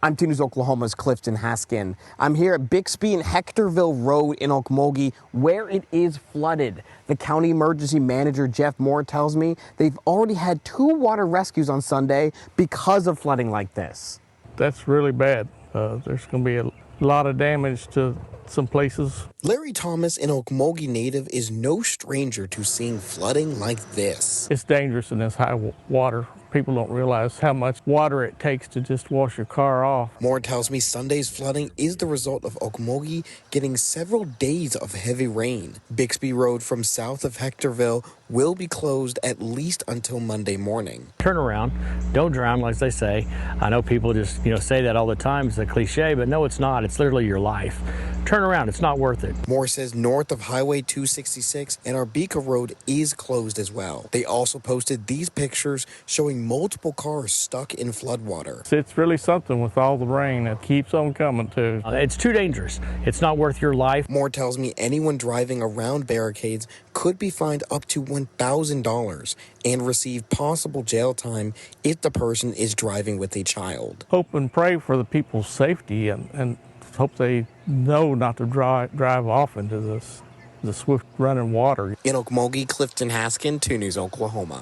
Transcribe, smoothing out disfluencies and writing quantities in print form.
I'm 2 News Oklahoma's Clifton Haskin. I'm here at Bixby and Hectorville Road in Okmulgee, where it is flooded. The county emergency manager, Jeff Moore, tells me they've already had 2 water rescues on Sunday because of flooding like this. That's really bad. There's going to be a lot of damage to some places. Larry Thomas, an Okmulgee native, is no stranger to seeing flooding like this. It's dangerous in this high water. People don't realize how much water it takes to just wash your car off. Moore tells me Sunday's flooding is the result of Okmulgee getting several days of heavy rain. Bixby Road from south of Hectorville will be closed at least until Monday morning. Turn around, don't drown, like they say. I know people just say that all the time. It's a cliche, but no, it's not. It's literally your life. Turn around, it's not worth it. Moore says north of Highway 266 and Arbika Road is closed as well. They also posted these pictures showing multiple cars stuck in floodwater. It's really something with all the rain that keeps on coming too. It's too dangerous. It's not worth your life. Moore tells me anyone driving around barricades could be fined up to $1,000 and receive possible jail time if the person is driving with a child. Hope and pray for the people's safety and hope they know not to drive off into the swift running water. In Okmulgee, Clifton Haskin, 2 News Oklahoma.